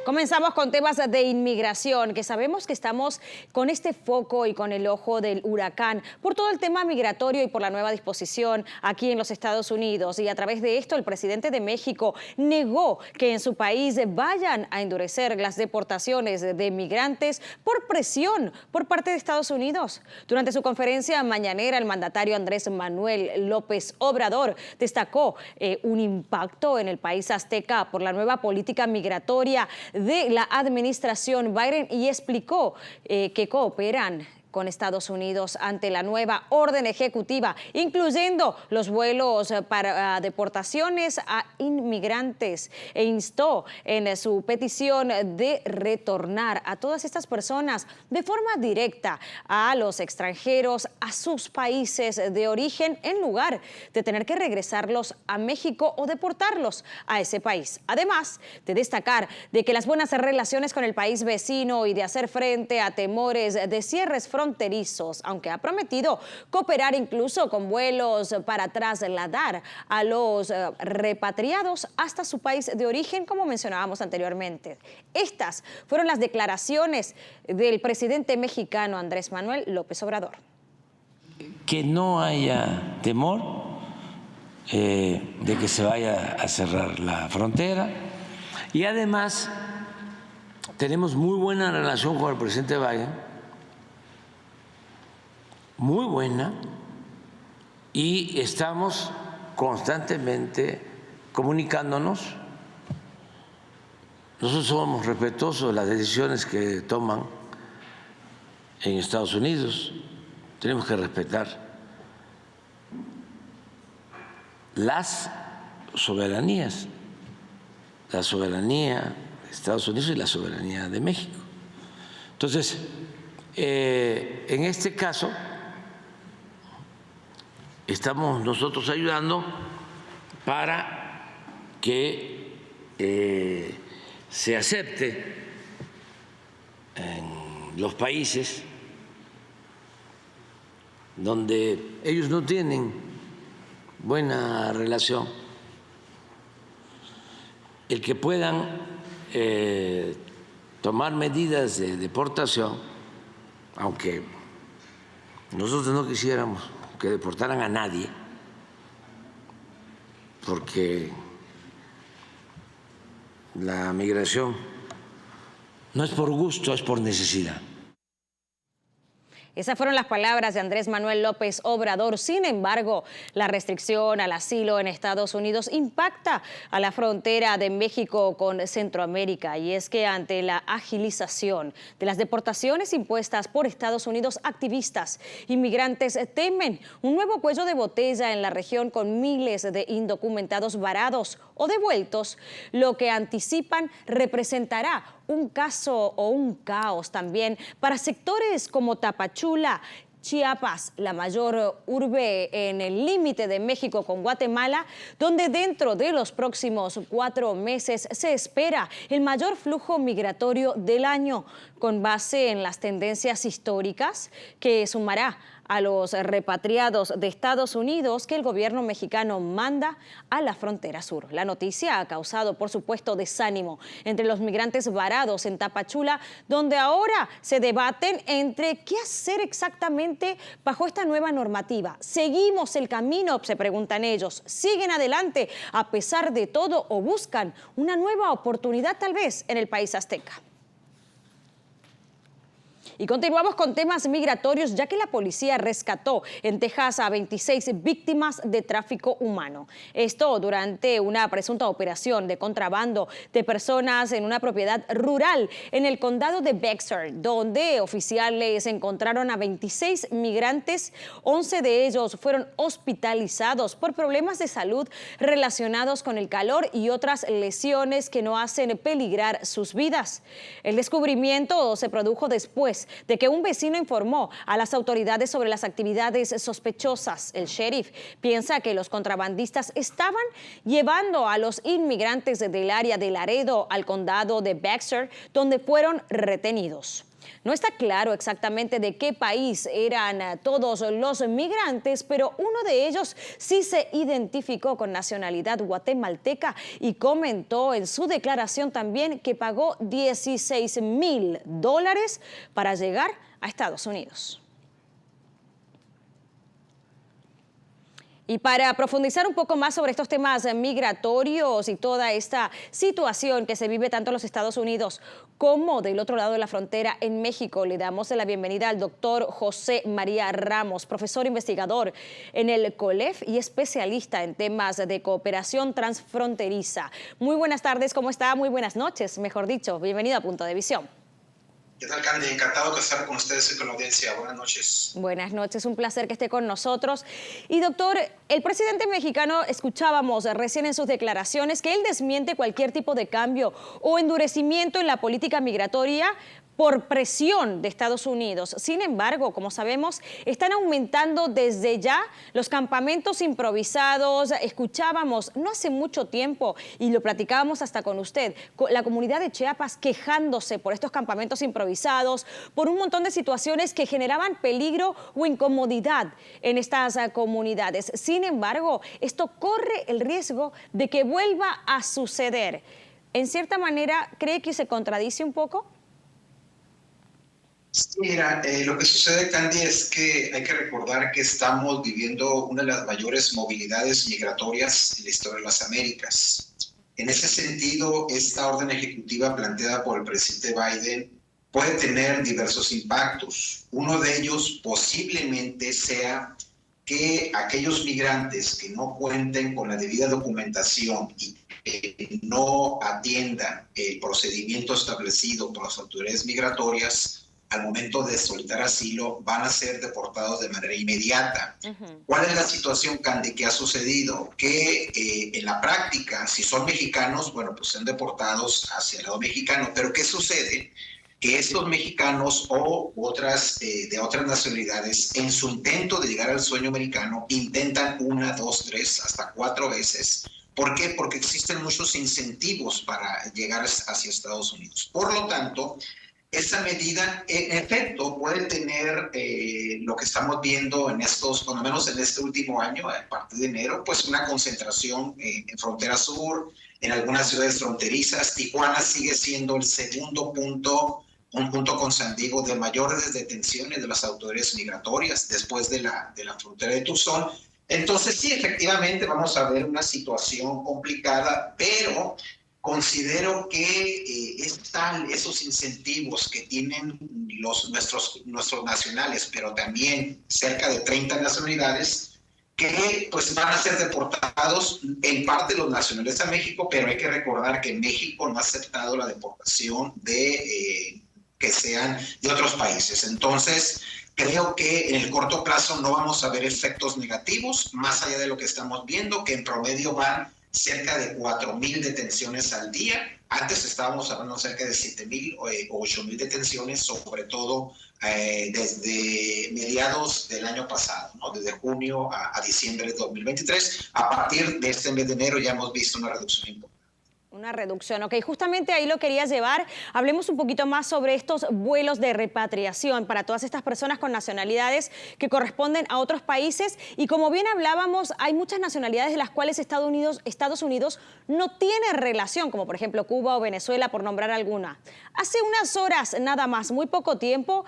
Comenzamos con temas de inmigración, que sabemos que estamos con este foco y con el ojo del huracán por todo el tema migratorio y por la nueva disposición aquí en los Estados Unidos. Y a través de esto, el presidente de México negó que en su país vayan a endurecer las deportaciones de migrantes por presión por parte de Estados Unidos. Durante su conferencia mañanera, el mandatario Andrés Manuel López Obrador destacó un impacto en el país azteca por la nueva política migratoria de la administración Biden y explicó que cooperan con Estados Unidos ante la nueva orden ejecutiva, incluyendo los vuelos para deportaciones a inmigrantes, e instó en su petición de retornar a todas estas personas de forma directa a los extranjeros a sus países de origen en lugar de tener que regresarlos a México o deportarlos a ese país. Además de destacar de que las buenas relaciones con el país vecino y de hacer frente a temores de cierres fronterizos, aunque ha prometido cooperar incluso con vuelos para trasladar a los repatriados hasta su país de origen, como mencionábamos anteriormente. Estas fueron las declaraciones del presidente mexicano Andrés Manuel López Obrador. Que no haya temor de que se vaya a cerrar la frontera, y además tenemos muy buena relación con el presidente Biden, muy buena, y estamos constantemente comunicándonos. Nosotros somos respetuosos de las decisiones que toman en Estados Unidos. Tenemos que respetar las soberanías, la soberanía de Estados Unidos y la soberanía de México. Entonces, en este caso, estamos nosotros ayudando para que se acepte en los países donde ellos no tienen buena relación, el que puedan tomar medidas de deportación, aunque nosotros no quisiéramos que deportaran a nadie, porque la migración no es por gusto, es por necesidad. Esas fueron las palabras de Andrés Manuel López Obrador. Sin embargo, la restricción al asilo en Estados Unidos impacta a la frontera de México con Centroamérica. Y es que ante la agilización de las deportaciones impuestas por Estados Unidos, activistas inmigrantes temen un nuevo cuello de botella en la región con miles de indocumentados varados o devueltos, lo que anticipan representará un caso o un caos también para sectores como Tapachula, Chiapas, la mayor urbe en el límite de México con Guatemala, donde dentro de los próximos 4 meses se espera el mayor flujo migratorio del año, con base en las tendencias históricas que sumará a los repatriados de Estados Unidos que el gobierno mexicano manda a la frontera sur. La noticia ha causado, por supuesto, desánimo entre los migrantes varados en Tapachula, donde ahora se debaten entre qué hacer exactamente bajo esta nueva normativa. ¿Seguimos el camino?, se preguntan ellos. ¿Siguen adelante a pesar de todo o buscan una nueva oportunidad tal vez en el país azteca? Y continuamos con temas migratorios, ya que la policía rescató en Texas a 26 víctimas de tráfico humano. Esto durante una presunta operación de contrabando de personas en una propiedad rural en el condado de Bexar, donde oficiales encontraron a 26 migrantes. 11 de ellos fueron hospitalizados por problemas de salud relacionados con el calor y otras lesiones que no hacen peligrar sus vidas. El descubrimiento se produjo después de que un vecino informó a las autoridades sobre las actividades sospechosas. El sheriff piensa que los contrabandistas estaban llevando a los inmigrantes del área de Laredo al condado de Bexar, donde fueron retenidos. No está claro exactamente de qué país eran todos los migrantes, pero uno de ellos sí se identificó con nacionalidad guatemalteca y comentó en su declaración también que pagó $16,000 para llegar a Estados Unidos. Y para profundizar un poco más sobre estos temas migratorios y toda esta situación que se vive tanto en los Estados Unidos como del otro lado de la frontera en México, le damos la bienvenida al doctor José María Ramos, profesor investigador en el COLEF y especialista en temas de cooperación transfronteriza. Muy buenas tardes, ¿cómo está? Muy buenas noches, mejor dicho. Bienvenido a Punto de Visión. ¿Qué tal, Candy? Encantado de estar con ustedes y con la audiencia. Buenas noches. Buenas noches, un placer que esté con nosotros. Y doctor, el presidente mexicano, escuchábamos recién en sus declaraciones que él desmiente cualquier tipo de cambio o endurecimiento en la política migratoria por presión de Estados Unidos. Sin embargo, como sabemos, están aumentando desde ya los campamentos improvisados. Escuchábamos no hace mucho tiempo, y lo platicábamos hasta con usted, la comunidad de Chiapas quejándose por estos campamentos improvisados, por un montón de situaciones que generaban peligro o incomodidad en estas comunidades. Sin embargo, esto corre el riesgo de que vuelva a suceder. En cierta manera, ¿cree que se contradice un poco? Sí, mira, lo que sucede, Candy, es que hay que recordar que estamos viviendo una de las mayores movilidades migratorias en la historia de las Américas. En ese sentido, esta orden ejecutiva planteada por el presidente Biden puede tener diversos impactos. Uno de ellos posiblemente sea que aquellos migrantes que no cuenten con la debida documentación y que no atiendan el procedimiento establecido por las autoridades migratorias al momento de solicitar asilo, van a ser deportados de manera inmediata. ¿Cuál es la situación, Candy, que ha sucedido? Que en la práctica, si son mexicanos, bueno, pues son deportados hacia el lado mexicano. Pero ¿qué sucede? Que estos mexicanos o otras de otras nacionalidades, en su intento de llegar al sueño americano, intentan 1, 2, 3, hasta 4 veces. ¿Por qué? Porque existen muchos incentivos para llegar hacia Estados Unidos. Por lo tanto, esa medida, en efecto, puede tener lo que estamos viendo en estos, por lo menos en este último año, a partir de enero, pues una concentración en frontera sur, en algunas ciudades fronterizas. Tijuana sigue siendo el segundo punto, junto con San Diego, de mayores detenciones de las autoridades migratorias después de la frontera de Tucson. Entonces, sí, efectivamente, vamos a ver una situación complicada, pero considero que es tal esos incentivos que tienen nuestros nacionales, pero también cerca de 30 nacionalidades, que pues van a ser deportados en parte los nacionales a México, pero hay que recordar que México no ha aceptado la deportación de que sean de otros países. Entonces, creo que en el corto plazo no vamos a ver efectos negativos, más allá de lo que estamos viendo, que en promedio van cerca de 4,000 detenciones al día. Antes estábamos hablando cerca de 7,000 o 8,000 detenciones, sobre todo desde mediados del año pasado, ¿no? Desde junio a diciembre de 2023. A partir de este mes de enero ya hemos visto una reducción importante. Una reducción, ok. Justamente ahí lo quería llevar. Hablemos un poquito más sobre estos vuelos de repatriación para todas estas personas con nacionalidades que corresponden a otros países. Y como bien hablábamos, hay muchas nacionalidades de las cuales Estados Unidos no tiene relación, como por ejemplo Cuba o Venezuela, por nombrar alguna. Hace unas horas, nada más, muy poco tiempo,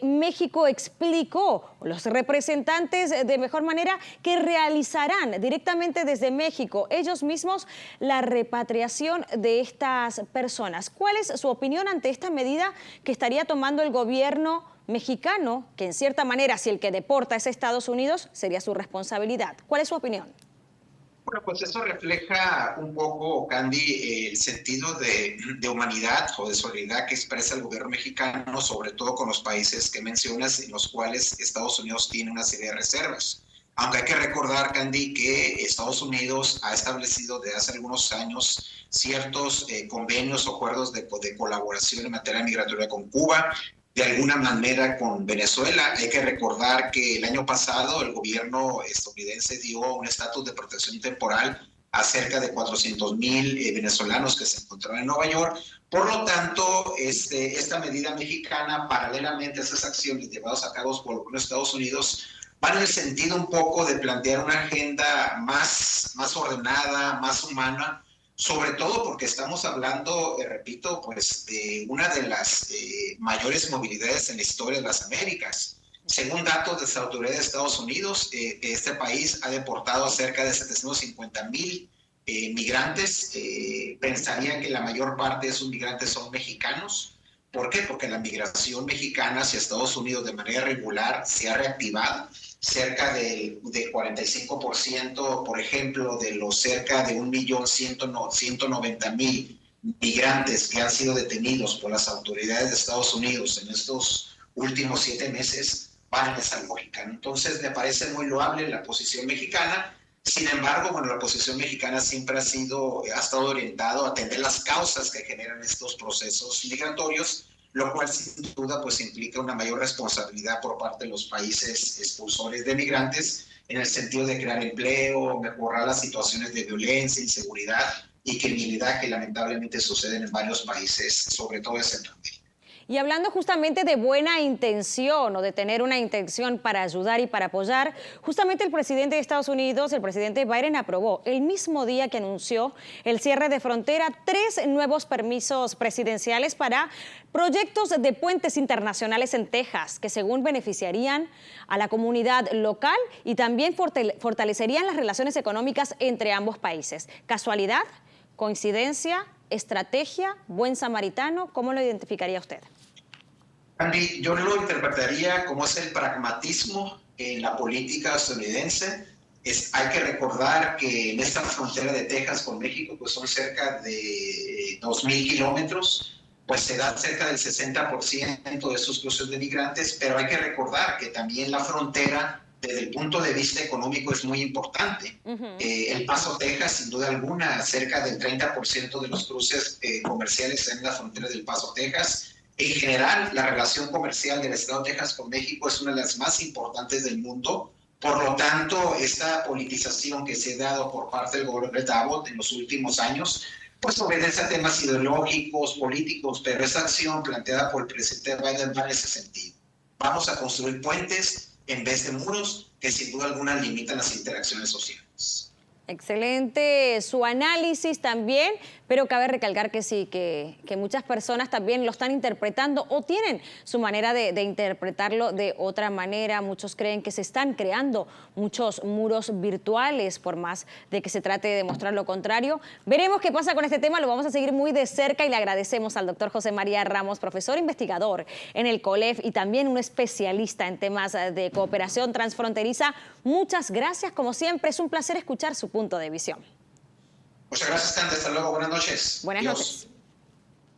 México explicó, los representantes de mejor manera, que realizarán directamente desde México ellos mismos la repatriación de estas personas. ¿Cuál es su opinión ante esta medida que estaría tomando el gobierno mexicano, que en cierta manera, si el que deporta es Estados Unidos, sería su responsabilidad? ¿Cuál es su opinión? Bueno, pues eso refleja un poco, Candy, el sentido de humanidad o de solidaridad que expresa el gobierno mexicano, sobre todo con los países que mencionas, en los cuales Estados Unidos tiene una serie de reservas. Aunque hay que recordar, Candy, que Estados Unidos ha establecido desde hace algunos años ciertos convenios o acuerdos de colaboración en materia migratoria con Cuba, de alguna manera con Venezuela. Hay que recordar que el año pasado el gobierno estadounidense dio un estatus de protección temporal a cerca de 400,000 venezolanos que se encontraban en Nueva York. Por lo tanto, esta medida mexicana, paralelamente a esas acciones llevadas a cabo por los Estados Unidos, van en el sentido un poco de plantear una agenda más ordenada, más humana, sobre todo porque estamos hablando, repito, pues de una de las mayores movilidades en la historia de las Américas. Según datos de las autoridades de Estados Unidos, este país ha deportado a cerca de 750,000 migrantes. Pensaría que la mayor parte de esos migrantes son mexicanos. ¿Por qué? Porque la migración mexicana hacia Estados Unidos de manera regular se ha reactivado. Cerca del 45%, por ejemplo, de los cerca de 1.190.000 migrantes que han sido detenidos por las autoridades de Estados Unidos en estos últimos 7 meses, van en esa lógica. Entonces, me parece muy loable la posición mexicana. Sin embargo, bueno, la posición mexicana siempre ha estado orientado a atender las causas que generan estos procesos migratorios, lo cual sin duda pues implica una mayor responsabilidad por parte de los países expulsores de migrantes en el sentido de crear empleo, mejorar las situaciones de violencia, inseguridad y criminalidad que lamentablemente suceden en varios países, sobre todo en Centroamérica. Y hablando justamente de buena intención o de tener una intención para ayudar y para apoyar, justamente el presidente de Estados Unidos, el presidente Biden, aprobó el mismo día que anunció el cierre de frontera 3 nuevos permisos presidenciales para proyectos de puentes internacionales en Texas, que según beneficiarían a la comunidad local y también fortalecerían las relaciones económicas entre ambos países. ¿Casualidad? ¿Coincidencia? ¿Estrategia? ¿Buen samaritano? ¿Cómo lo identificaría usted? Andy, yo lo interpretaría como es el pragmatismo en la política estadounidense. Hay que recordar que en esta frontera de Texas con México, pues son cerca de 2,000 kilómetros, pues se da cerca del 60% de esos cruces de migrantes, pero hay que recordar que también la frontera, desde el punto de vista económico, es muy importante. El Paso, Texas, sin duda alguna, cerca del 30% de los cruces comerciales en la frontera del Paso, Texas. En general, la relación comercial del Estado de Texas con México es una de las más importantes del mundo. Por lo tanto, esta politización que se ha dado por parte del gobierno de Abbott en los últimos años, pues obedece a temas ideológicos, políticos, pero esa acción planteada por el presidente Biden va en ese sentido. Vamos a construir puentes en vez de muros que sin duda alguna limitan las interacciones sociales. Excelente su análisis también, pero cabe recalcar que sí, que muchas personas también lo están interpretando o tienen su manera de interpretarlo de otra manera. Muchos creen que se están creando muchos muros virtuales, por más de que se trate de demostrar lo contrario. Veremos qué pasa con este tema, lo vamos a seguir muy de cerca y le agradecemos al doctor José María Ramos, profesor investigador en el COLEF y también un especialista en temas de cooperación transfronteriza. Muchas gracias, como siempre, es un placer escuchar su punto de visión. Muchas gracias, Candy. Hasta luego. Buenas noches. Buenas noches.